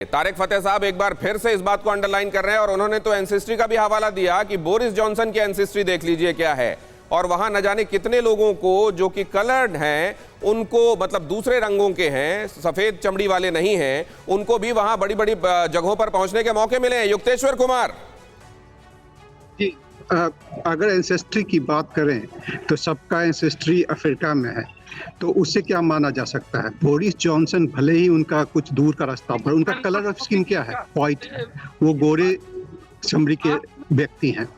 तारिक फतेह साहब एक बार फिर से इस बात को अंडरलाइन कर रहे हैं और उन्होंने तो एंसेस्ट्री का भी हवाला दिया कि बोरिस जॉनसन की एंसेस्ट्री देख लीजिए क्या है, और वहां न जाने कितने लोगों को जो कि कलर्ड हैं, उनको मतलब दूसरे रंगों के हैं, सफेद चमड़ी वाले नहीं हैं, उनको भी वहां बड़ी बड़ी जगहों पर पहुंचने के मौके मिले हैं। युक्तेश्वर कुमार जी, अगर एंसेस्ट्री की बात करें तो सबका एंसेस्ट्री अफ्रीका में है, तो उससे क्या माना जा सकता है? बोरिस जॉनसन भले ही उनका कुछ दूर का रास्ता, पर उनका कलर ऑफ स्किन क्या है? व्हाइट है, वो गोरे चमड़ी के व्यक्ति हैं।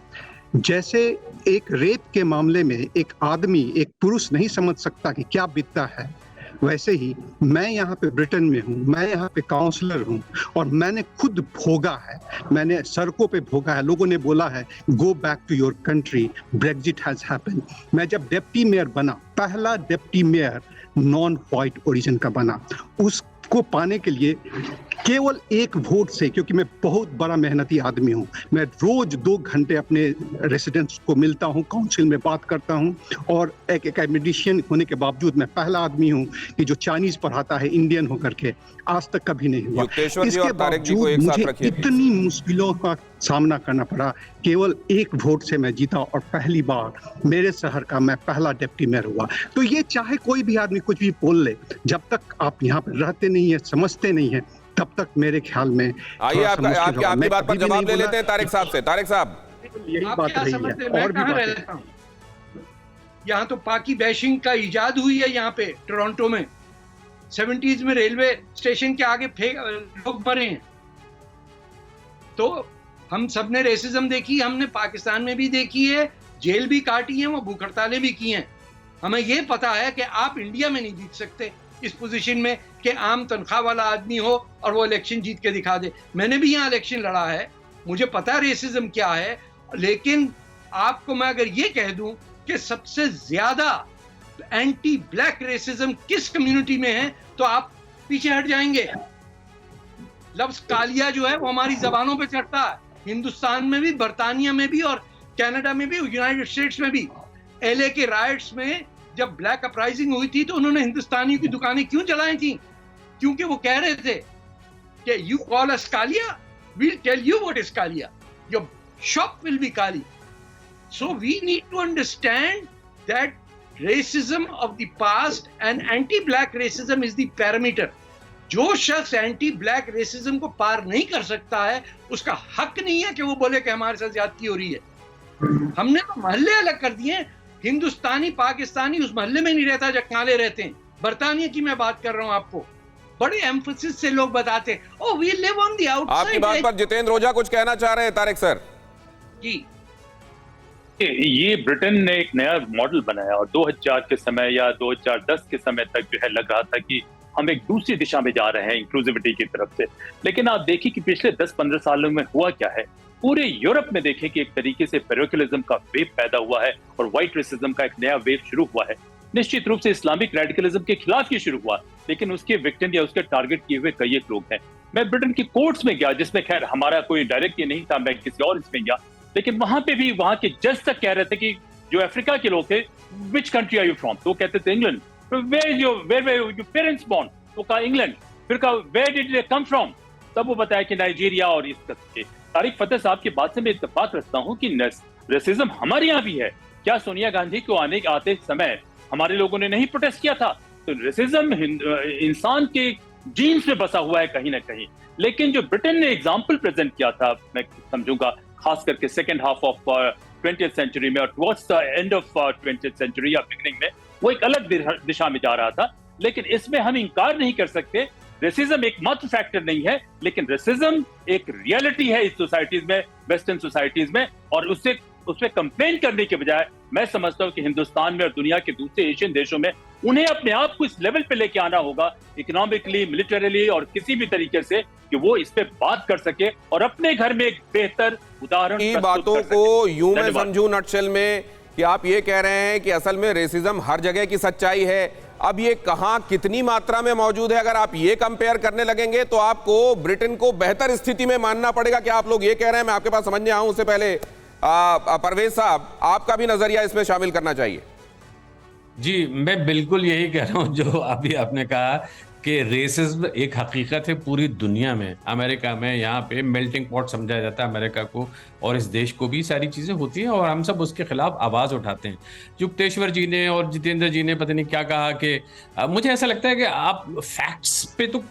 जैसे एक रेप के मामले में एक आदमी, एक पुरुष नहीं समझ सकता कि क्या बीतता है, वैसे ही मैं यहाँ पे ब्रिटेन में हूँ, मैं यहाँ पे काउंसलर हूँ और मैंने खुद भोगा है, मैंने सड़कों पे भोगा है। लोगों ने बोला है go back to your country, Brexit has happened. मैं जब डिप्टी मेयर बना, पहला deputy mayor non white origin का बना, उसको पाने के लिए केवल एक वोट से, क्योंकि मैं बहुत बड़ा मेहनती आदमी हूँ, मैं रोज 2 घंटे अपने रेसिडेंट्स को मिलता हूँ, काउंसिल में बात करता हूँ, और एक एकेडमिशियन होने के बावजूद मैं पहला आदमी हूँ कि जो चाइनीज पढ़ाता है इंडियन होकर के, आज तक कभी नहीं हुआ। इसके बावजूद मुझे इतनी मुश्किलों का सामना करना पड़ा, केवल एक वोट से मैं जीता और पहली बार मेरे शहर का मैं पहला डिप्टी मेयर हुआ। तो ये चाहे कोई भी आदमी कुछ भी बोल ले, जब तक आप यहाँ पर रहते नहीं है, समझते नहीं है, तब तक मेरे ख्याल में आइए आपकी बात पर जवाब ले लेते हैं तारिक साहब से। तारिक साहब, यही बात रही है और भी बातें। यहाँ तो पाकि बैशिंग का इजाद हुई है। यहाँ पे टोरंटो में 70s में रेलवे स्टेशन के आगे लोग मरे हैं। तो हम सब ने रेसिज्म देखी, हमने पाकिस्तान में भी देखी है, जेल भी काटी है, वो भूख हड़तालें भी की हैं। हमें ये पता है कि आप इंडिया में नहीं जीत सकते इस पोजीशन में कि आम तनख्वाह वाला आदमी हो और वो इलेक्शन जीत के दिखा दे। मैंने भी यहाँ इलेक्शन लड़ा है, मुझे पता है रेसिज्म क्या है, लेकिन आपको मैं अगर ये कह दूं कि सबसे ज्यादा एंटी ब्लैक रेसिज्म किस कम्युनिटी में है, तो आप पीछे हट जाएंगे। लफ्ज कालिया जो है वो हमारी जबानों पे चढ़ता है, हिंदुस्तान में भी, बर्तानिया में भी, और कनाडा में भी, यूनाइटेड स्टेट्स में भी। एलए के राइट्स में जब ब्लैक अपराइजिंग हुई थी तो उन्होंने हिंदुस्तानियों की दुकानें क्यों जलाई थी? क्योंकि वो कह रहे थे कि you call us kaliya, we'll tell you what is kaliya, your shop will be kali. So we need to understand that racism of the past and anti-black racism is the parameter। जो शख्स एंटी ब्लैक रेसिज्म को पार नहीं कर सकता है, उसका हक नहीं है कि वो बोले कि हमारे साथ ज्यादती हो रही है। हमने तो मोहल्ले अलग कर दिए हैं। हिंदुस्तानी पाकिस्तानी उस मोहल्ले में नहीं रहता जब काले रहते हैं। बर्तानिया की मैं बात कर रहा हूं आपको, बड़े एम्फसिस से लोग बताते हैं oh we live on the outside. आपकी बात पर जितेंद्र ओझा कुछ कहना चाह रहे हैं। तारिक सर जी, ये ब्रिटेन ने एक नया मॉडल बनाया और 2000 के समय या 2010 के समय तक जो है लग रहा था कि हम एक दूसरी दिशा में जा रहे हैं इंक्लूसिविटी की तरफ से। लेकिन आप देखिए कि पिछले 10-15 सालों में हुआ क्या है। पूरे यूरोप में देखें कि एक तरीके से पेरोकिलिज्म का वेव पैदा हुआ है और व्हाइट रेसिज्म का एक नया वेव शुरू हुआ है। निश्चित रूप से इस्लामिक रेडिकलिज्म के खिलाफ ये शुरू हुआ, लेकिन उसके विक्टिम या उसके टारगेट किए हुए कई एक लोग हैं। मैं ब्रिटेन की कोर्ट्स में गया, जिसमें खैर हमारा कोई डायरेक्ट ये नहीं था, मैं किसी और इसमें गया, लेकिन वहां पे भी वहां के जज तक कह रहे थे कि जो अफ्रीका के लोग थे, which country are you from? तो कहते थे England. Where your parents born? तो कहा इंग्लैंड। फिर कहा where did they come from? तब वो बताया कि नाइजीरिया और इस तरह के। तारिक फतेह साहब की बात से मैं इत्तेफाक रखता हूँ कि रेसिज्म हमारे यहाँ भी है। क्या सोनिया गांधी को आते समय हमारे लोगों ने नहीं प्रोटेस्ट किया था? तो रेसिज्म इंसान के जीन्स में बसा हुआ है कहीं ना कहीं। लेकिन जो ब्रिटेन ने एग्जाम्पल प्रेजेंट किया था, मैं समझूंगा खास करके second half of 20th century में और towards the end of 20th century या बिगनिंग में, वो एक अलग दिशा में जा रहा था। लेकिन इसमें हम इंकार नहीं कर सकते, रेसिज्म एक मात्र फैक्टर नहीं है, लेकिन रेसिज्म एक रियलिटी है इस सोसाइटीज में, वेस्टर्न सोसाइटीज में। और उससे कंप्लेन करने के बजाय मैं समझता हूं कि हिंदुस्तान में और दुनिया के दूसरे एशियन देशों में उन्हें अपने आप को इस लेवल पे लेके आना होगा, इकोनॉमिकली, मिलिटरीली और किसी भी तरीके से, कि वो इस पे बात कर सके और अपने घर में एक बेहतर उदाहरण की बातों को यूं मैं समझूं नटशेल में कि आप ये कह रहे हैं कि असल में रेसिज्म हर जगह की सच्चाई है। अब ये कहां कितनी मात्रा में मौजूद है, अगर आप ये कंपेयर करने लगेंगे तो आपको ब्रिटेन को बेहतर स्थिति में मानना पड़ेगा। क्या आप लोग ये कह रहे हैं? मैं आपके पास समझने आऊं उससे पहले परवेज साहब, आपका भी नजरिया इसमें शामिल करना चाहिए। जी, मैं बिल्कुल यही कह रहा हूं जो अभी आपने कहा कि रेसिज्म एक हकीकत है पूरी दुनिया में। अमेरिका में यहाँ पे मेल्टिंग पॉट समझा जाता है अमेरिका को, और इस देश को भी सारी चीज़ें होती हैं और हम सब उसके खिलाफ आवाज़ उठाते हैं। युक्तेश्वर जी ने और जितेंद्र जी ने पता नहीं क्या कहा कि मुझे ऐसा लगता है कि आप फैक्ट्स पे तो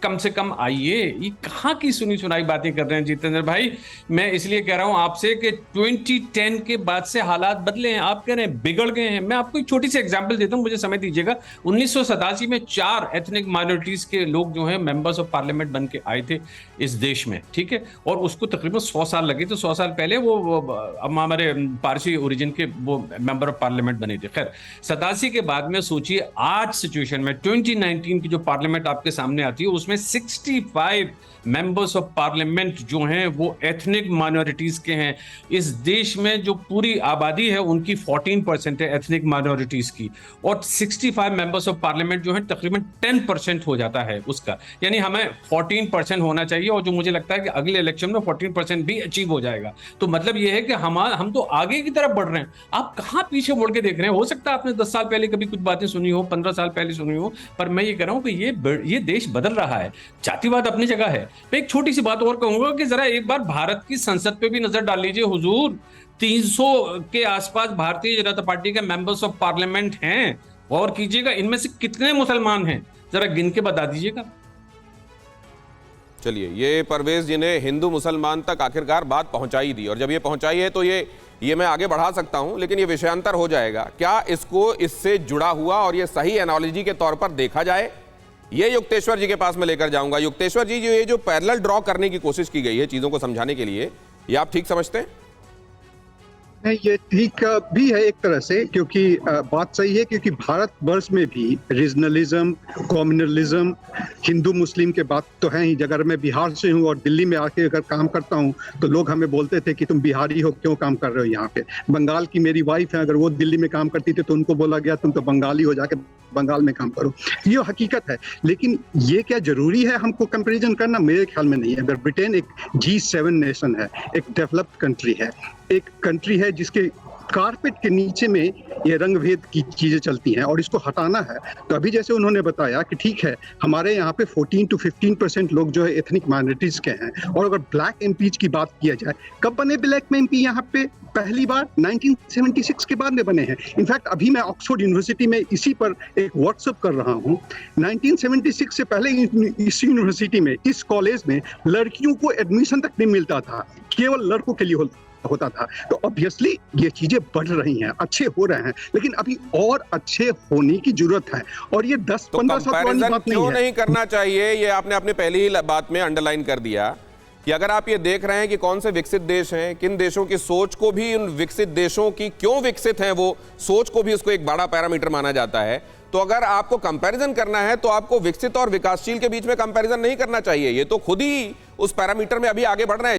कम से कम आइए। ये कहाँ की सुनी सुनाई बातें कर रहे हैं जितेंद्र भाई। मैं इसलिए कह रहा हूँ आपसे कि 2010 के बाद से हालात बदले हैं, आप कह रहे हैं बिगड़ गए हैं। मैं आपको एक छोटी सी एग्जांपल देता हूँ, मुझे समय दीजिएगा। 1987 में 4 एथनिक माइनॉरिटीज के लोग जो हैं मेंबर्स ऑफ पार्लियामेंट बन के आए थे इस देश में, ठीक है, और उसको तकरीबन 100 साल लगे। तो 100 साल पहले वो हमारे पारसी ओरिजिन के वो मेंबर ऑफ पार्लियामेंट बने थे। खैर 87 के बाद में सोचिए आज सिचुएशन में 2019 की जो पार्लियामेंट आपके सामने आती है उसमें 65 मेंबर्स ऑफ पार्लियामेंट जो हैं वो एथनिक माइनॉरिटीज के हैं। इस देश में जो पूरी आबादी है उनकी 14% है एथनिक माइनॉरिटीज की, और 65 मेंबर्स ऑफ पार्लियामेंट जो हैं तकरीबन 10% हो जाता है उसका। यानी हमें 14% होना चाहिए, और जो मुझे लगता है कि अगले इलेक्शन में 14% भी अचीव हो जाएगा। तो मतलब ये है कि हम तो आगे की तरफ बढ़ रहे हैं। आप कहाँ पीछे मुड़ के देख रहे हैं? हो सकता है आपने 10 साल पहले कभी कुछ बातें सुनी हो, 15 साल पहले सुनी हो, पर मैं ये कह रहा हूं कि ये देश बदल रहा है। जातिवाद अपनी जगह है। मैं एक छोटी सी बात और कहूंगा कि जरा एक बार भारत की संसद पे भी नजर डाल लीजिए हुजूर। 300 के आसपास भारतीय जनता पार्टी के मेंबर्स ऑफ पार्लियामेंट हैं। गौर कीजिएगा, इनमें से कितने मुसलमान हैं जरा गिन के बता दीजिएगा। चलिए, ये परवेज जी ने हिंदू मुसलमान तक आखिरकार बात पहुंचाई दी, और जब ये पहुंचाई है तो ये मैं आगे बढ़ा सकता हूं, लेकिन ये विषयांतर हो जाएगा। क्या इसको इससे जुड़ा हुआ और ये सही एनालॉजी के तौर पर देखा जाए? ये युक्तेश्वर जी के पास मैं लेकर जाऊंगा। युक्तेश्वर जी, ये जो पैरेलल ड्रॉ करने की कोशिश की गई है चीजों को समझाने के लिए, ये आप ठीक समझते हैं? नहीं, ये ठीक भी है एक तरह से, क्योंकि बात सही है, क्योंकि भारतवर्ष में भी रीजनलिज्म, कम्युनलिज्म, हिंदू मुस्लिम के बात तो है ही। अगर मैं बिहार से हूँ और दिल्ली में आके अगर काम करता हूँ तो लोग हमें बोलते थे कि तुम बिहारी हो, क्यों काम कर रहे हो यहाँ पे। बंगाल की मेरी वाइफ है, अगर वो दिल्ली में काम करती थी तो उनको बोला गया तुम तो बंगाली हो, जाके बंगाल में काम करो। ये हकीकत है। लेकिन ये क्या जरूरी है हमको कंपैरिजन करना? मेरे ख्याल में नहीं है। अगर ब्रिटेन एक G7 नेशन है, एक डेवलप्ड कंट्री है, एक कंट्री है जिसके कारपेट के नीचे में ये रंग भेद की चीजें चलती हैं और इसको हटाना है, तो अभी जैसे उन्होंने बताया कि ठीक है हमारे यहाँ पे 14 to 15% लोग जो है एथनिक माइनॉरिटीज के हैं। और अगर ब्लैक एमपीज की बात किया जाए, कब बने ब्लैक में एमपी यहाँ पे? पहली बार 1976 के बाद में बने हैं। इनफैक्ट अभी मैं ऑक्सफोर्ड यूनिवर्सिटी में इसी पर एक वर्कशॉप कर रहा हूँ। 1976 से पहले इस यूनिवर्सिटी में, इस कॉलेज में लड़कियों को एडमिशन तक नहीं मिलता था, केवल लड़कों के लिए होता था। तो ऑब्वियसली ये चीजें बढ़ रही हैं, अच्छे हो रहे हैं, लेकिन अभी और अच्छे होने की जरूरत है। और ये 10-15 साल पुरानी बात नहीं है। क्यों नहीं करना चाहिए? ये आपने अपने पहली ही बात में अंडरलाइन कर दिया कि अगर आप ये देख रहे हैं कि कौन से विकसित देश हैं, किन देशों की सोच को भी, उन विकसित देशों की क्यों विकसित हैं वो सोच को भी उसको एक बड़ा पैरामीटर माना जाता है। तो अगर आपको कंपैरिजन करना है तो आपको विकसित और विकासशील के बीच में कंपैरिजन नहीं करना चाहिए। ये तो खुद ही उस पैरामीटर में अभी आगे बढ़ रहे हैं।